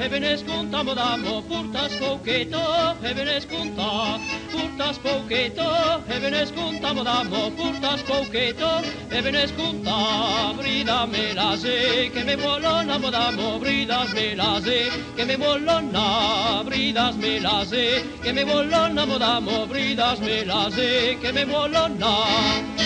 e ve ne spuntamo d'amo, purta spochetto, e ve ne spunta, purta spochetto, e ve ne spuntamo d'amo, purta spochetto, e ve ne spunta, brida melase, che me vuolona modamo, bridas melase, che me vuolona, bridas melase, che me vuolona modamo, bridas melase, che me vuolona.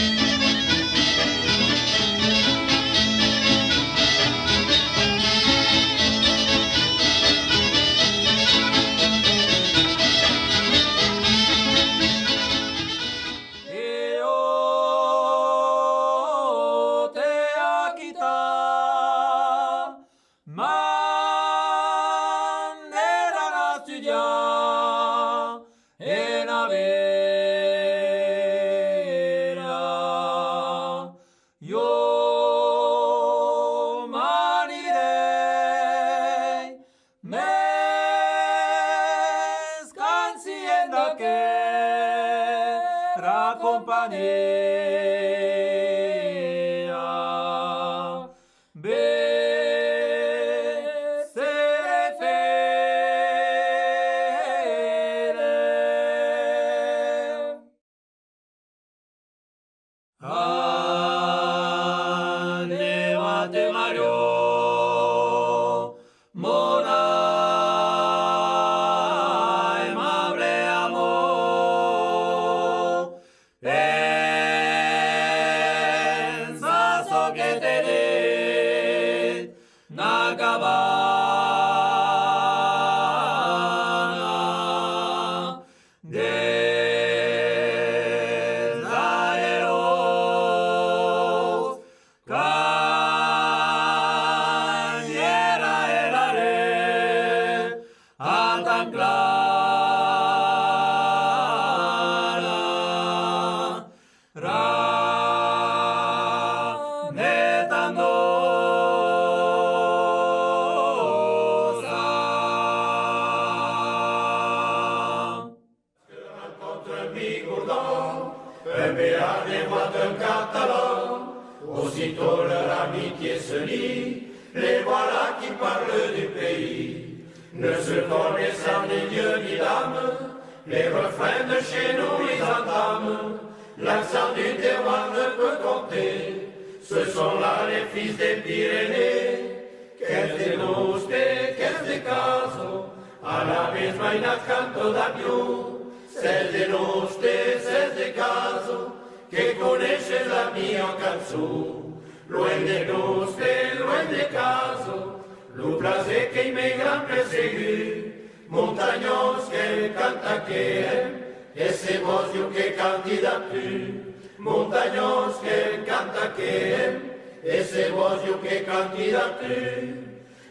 Aussitôt leur amitié se lie, les voilà qui parlent du pays. Ne se connaissant ni Dieu ni d'âme, les refrains de chez nous ils entament. L'accent du terroir ne peut compter, ce sont là les fils des Pyrénées. Qu'est-ce de noste, qu'est-ce de caso, a la mesma inaccanto da più. C'est de noste, c'est de caso, che conosce la mia canzone. Loin de noste, loin de caso, lo place che i miei gran persegui, montagnos che canta che e se voglio che canti da più. Montagnos che canta che et c'est voglio che canti da più.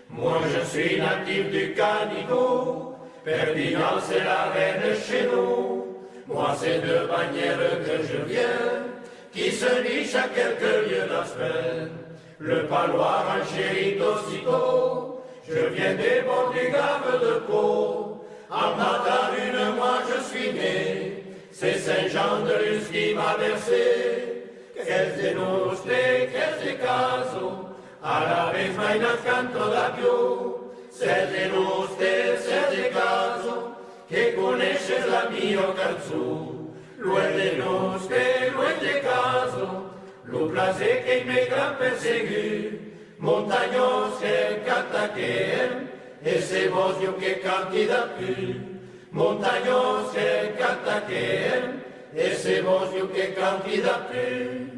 Moi je suis natif du Canigou, Perpignan c'est la reine chez nous. Moi c'est de Bagnères que je viens, qui se niche à quelques lieues la semaine. Le Palois enchérit aussitôt, je viens des bords du Gave de Pau. En Matarune, moi je suis né, c'est Saint-Jean de Luz qui m'a versé. Qu'est-ce de noste, qu'est-ce de caso, a la vez mai nascanto da più. C'est de noste, c'est de caso, che conosces la mia canzone. Loin de noste, loin de caso, lo place che i miei gran persegui, montagnos che canta che e se voglio che canti da più. Montagnos che canta che et c'est voglio che canti da più.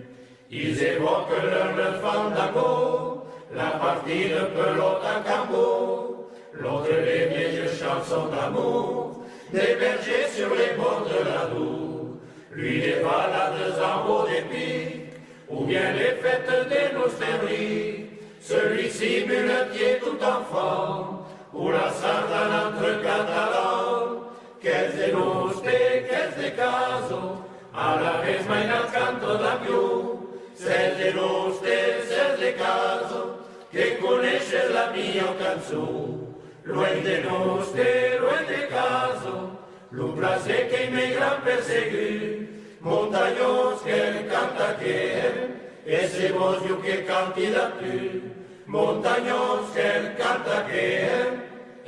Ils évoquent leur fandango, la partie de pelote à cambo, l'autre les vieilles chansons d'amour, des bergers sur les bords de la Dour, lui des balades en haut des pics, ou bien les fêtes des nostalgies, celui-ci muletier tout enfant, ou la sardane entre catalans. Qu'est-ce de noste, qu'est-ce de caso, a la vez mai nascanto da più. C'est de noste, c'est de caso, che conosces la mia canzone. Loin de noste, loin de caso, lo place che i miei gran persegui, montagnos che canta che e se voglio che canti da più. Montagnos che canta che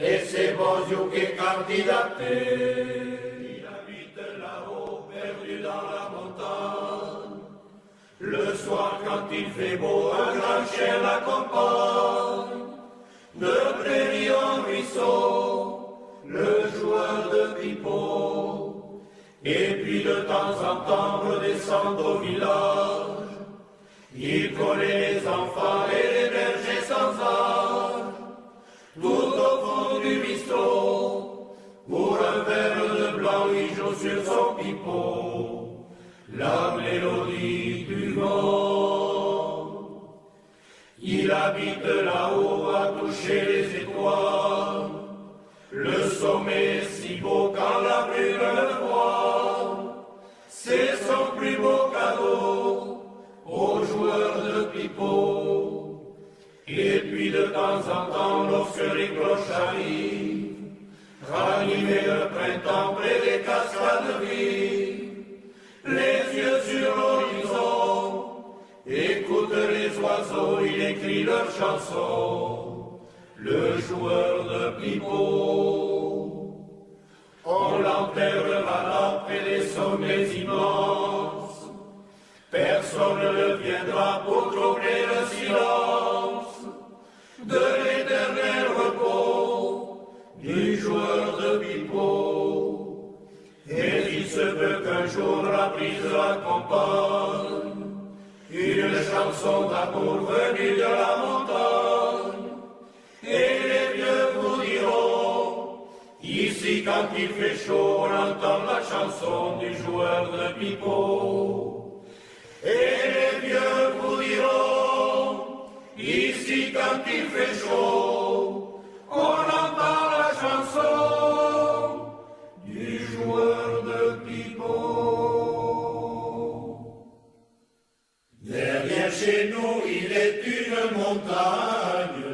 et c'est bon qui est candidaté. Il habite là-haut, perdu dans la montagne. Le soir, quand il fait beau, un grand chien l'accompagne. De prairie en ruisseau, le joueur de pipeau. Et puis de temps en temps, redescend au village. Il collait les enfants et les bergers sans âge. Tout au fond du bistrot, pour un verre de blanc, il joue sur son pipeau la mélodie du vent. Il habite là-haut à toucher les étoiles. Le sommet est si beau quand la brume le voit. C'est son plus beau cadeau aux joueurs de pipeau. Et puis de temps en temps, lorsque les cloches arrivent, ranimer le printemps près des cascades vives, les yeux sur l'horizon, écoute les oiseaux, il écrit leurs chansons, le joueur de pipeau. On l'enterrera là près des sommets immenses, personne ne viendra pour troubler le silence de l'éternel repos du joueur de pipeau. Et il se peut qu'un jour la brise l'accompagne, une chanson d'amour venue de la montagne. Et les vieux vous diront, ici quand il fait chaud, on entend la chanson du joueur de pipeau. Et les vieux vous diront, ici quand il fait chaud, on entend la chanson du joueur de pipeau. Derrière chez nous, il est une montagne.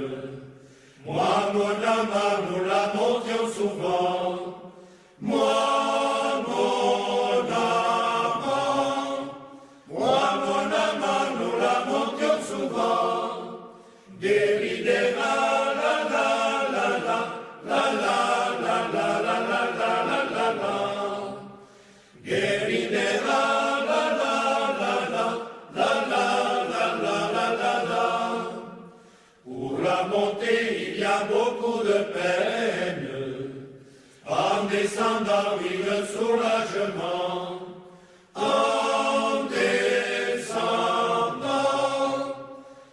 Moi, mon amant, nous la montions souvent. Moi, mon amant, nous la montions souvent. Deridera, la la la la, la la la la la la la la la la. Deridera, la la la la, la la la la la la la. Pour la montée, il y a beaucoup de peine. En descendant, oui, le soulagement.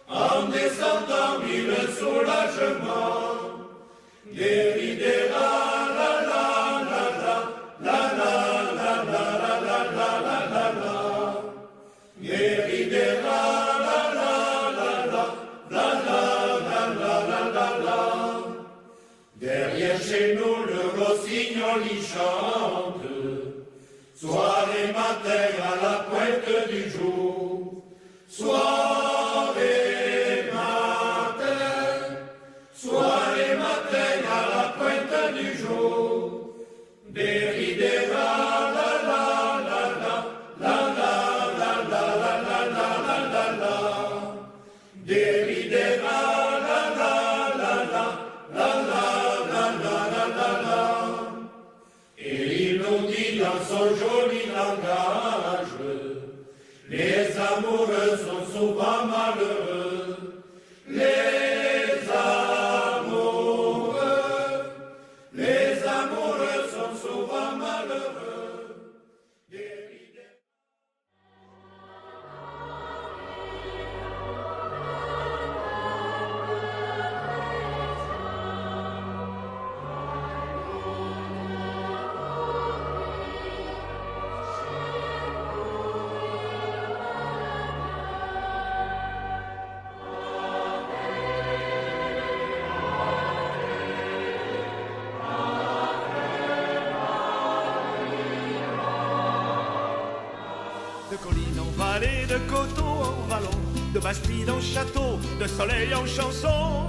En descendant, oui, le soulagement. Guéridera, la la la la, la la la la la la la la la la. Guéridera, la la la la, la la la la la la la. Derrière chez nous, le rossignol y chante. Soir et matin à la pointe du jour. Soir et matin à la pointe du jour. Deridera, la la la la, la la la la la la la la la. Deridera, la la la la, la la la la la la. Et il nous dit dans son joli langage, les amoureux sont souvent malheureux. Les amoureux sont souvent malheureux. De colline en vallée, de coteau en vallon, de Bastide en château, de soleil en chanson.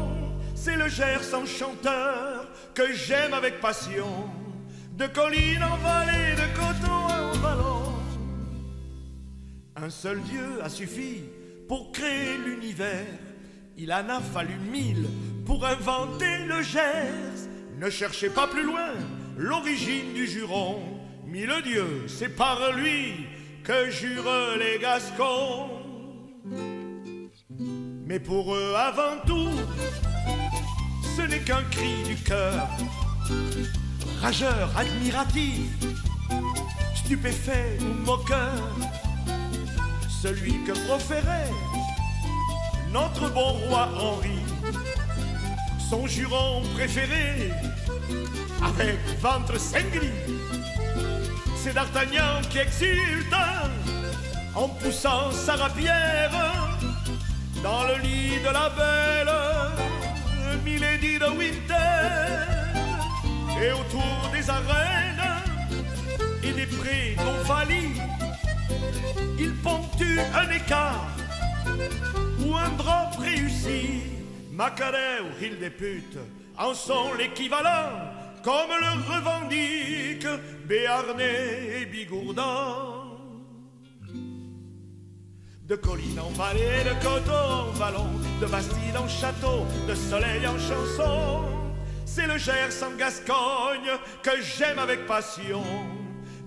C'est le Gers enchanteur que j'aime avec passion. De colline en vallée, de coteau en vallon. Un seul Dieu a suffi pour créer l'univers. Il en a fallu 1000 pour inventer le Gers. ne cherchez pas plus loin l'origine du juron. Mille dieux, c'est par lui que jurent les Gascons. Mais pour eux avant tout, ce n'est qu'un cri du cœur, rageur, admiratif, stupéfait ou moqueur, celui que proférait notre bon roi Henri, son juron préféré, avec ventre cingli. C'est D'Artagnan qui exulte en poussant sa rapière dans le lit de la belle Milady de Winter. Et autour des arènes et des prés d'Ovalie, il ponctue un écart ou un drop réussi. Macaret ou Hildépute en sont l'équivalent, comme le revendiquent Béarnais et Bigourdan. De colline en vallée, de coteau en vallon, de Bastide en château, de soleil en chanson, c'est le Gers en Gascogne que j'aime avec passion.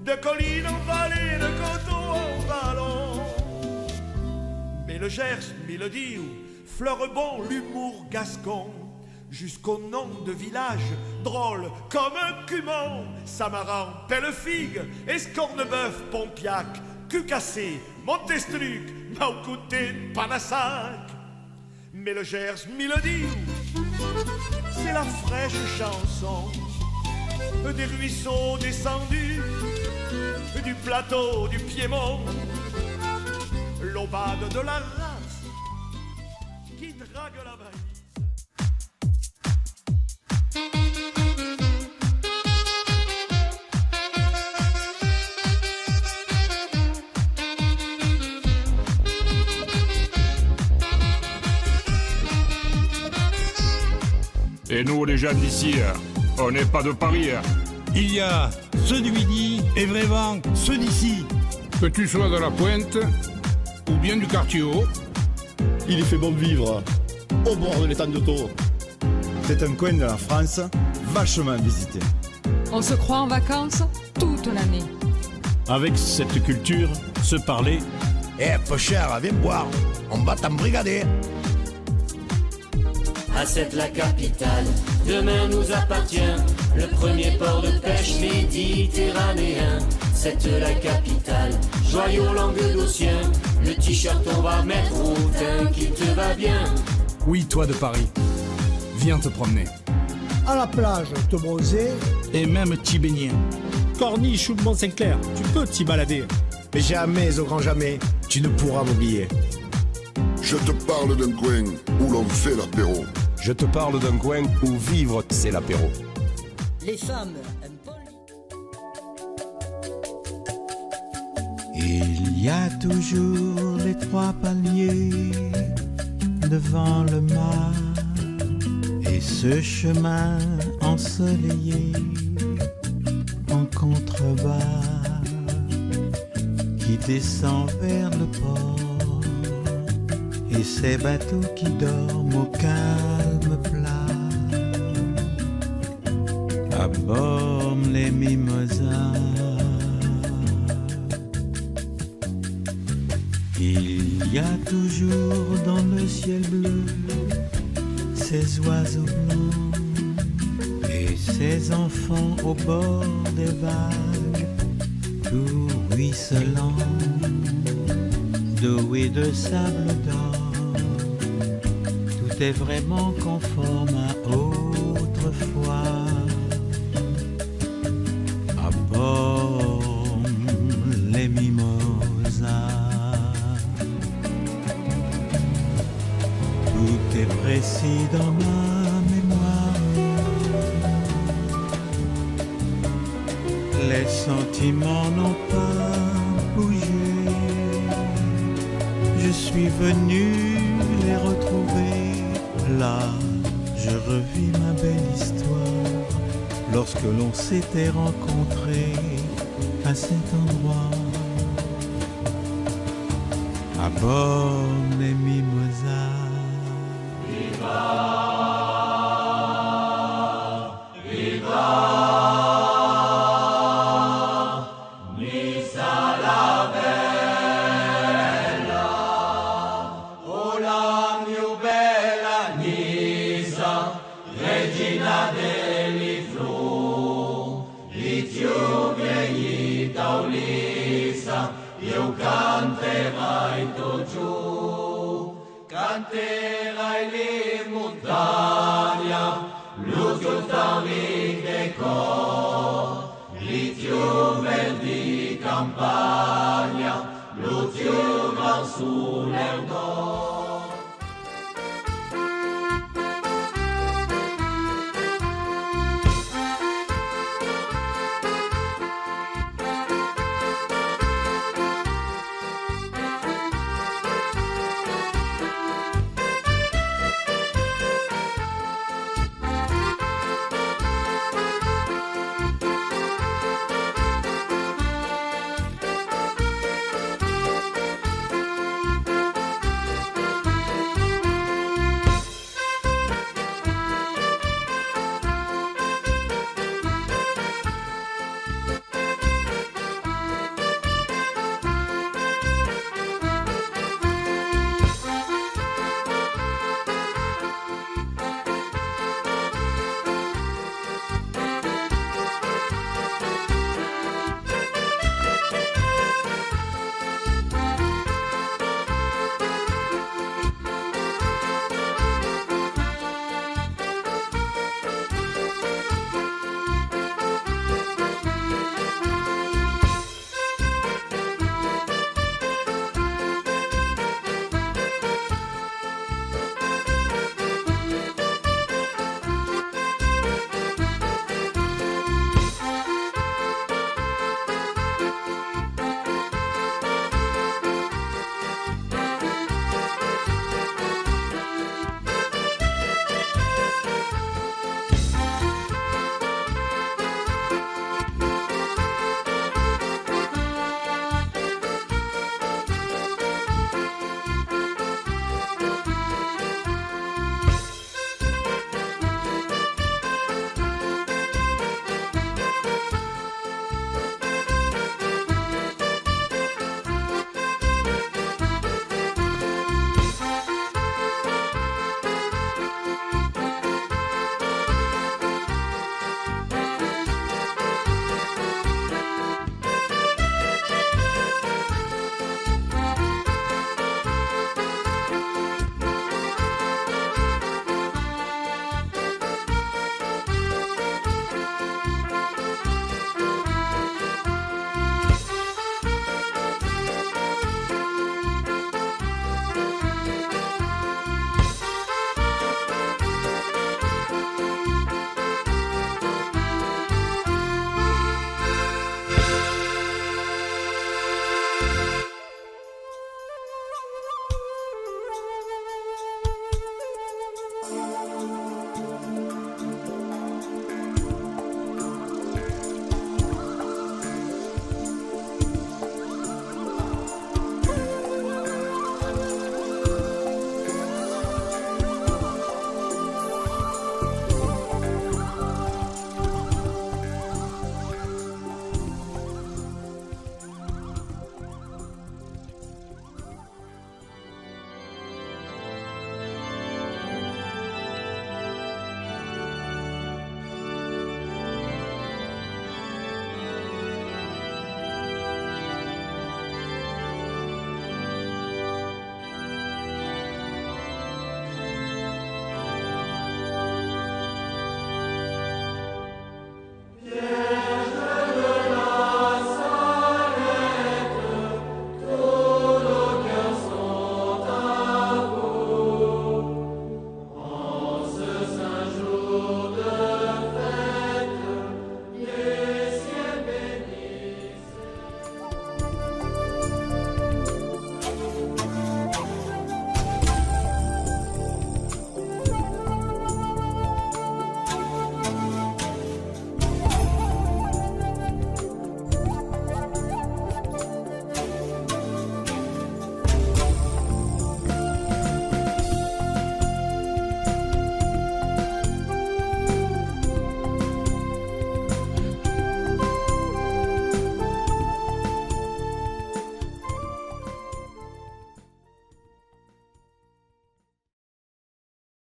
De colline en vallée, de coteau en vallon. Mais le Gers, mélodie où fleure bon l'humour gascon, jusqu'au nom de village drôle comme un Cumont, Samaran, Pellefigue, Escornebœuf, Pompiac, Cucassé, Montestruc, Maucoutine, Panassac. Mais le Gers, mélodie, c'est la fraîche chanson des ruisseaux descendus du plateau du Piémont, l'aubade de la race qui drague la valise. Et nous, les gens d'ici, on n'est pas de Paris. Il y a ceux du Midi et vraiment ceux d'ici. Que tu sois de la Pointe ou bien du quartier haut. Il y fait bon de vivre au bord de l'étang de Taureau. C'est un coin de la France vachement visité. On se croit en vacances toute l'année. Avec cette culture, se parler. Eh, peu cher, viens boire, on va t'embrigader. Acep, la capitale, demain nous appartient. Le premier port de pêche méditerranéen. C'est la capitale, joyau languedocien. Le t-shirt on va mettre au teint qui te va bien. Oui, toi de Paris, viens te promener. À la plage, te bronzer. Et même t'y baigner. Corniche ou le Mont-Saint-Clair, tu peux t'y balader. Mais jamais, au grand jamais, tu ne pourras m'oublier. Je te parle d'un coin où l'on fait l'apéro. Je te parle d'un coin où vivre, c'est l'apéro. Les femmes aiment Paul. Il y a toujours les trois palmiers devant le mar et ce chemin ensoleillé en contrebas qui descend vers le port et ces bateaux qui dorment au calme plat à bord les mimosas. Il y a toujours dans le ciel bleu ces oiseaux blancs et ces enfants au bord des vagues, tout ruisselant d'eau et de sable d'or. Tout est vraiment conforme à autrefois. À bord les mimosas. Tout est précis dans ma mémoire. Les sentiments n'ont pas bougé. Je suis venu les retrouver. Là, je revis ma belle histoire. Lorsque l'on s'était rencontrés à cet endroit. À bord des mimosas. Viva, Taulissa, io canterai tot giù, canterai le montagne, l'ucchio d'amic de cor, l'ucchio verdi campagna, l'ucchio gran sul erdo.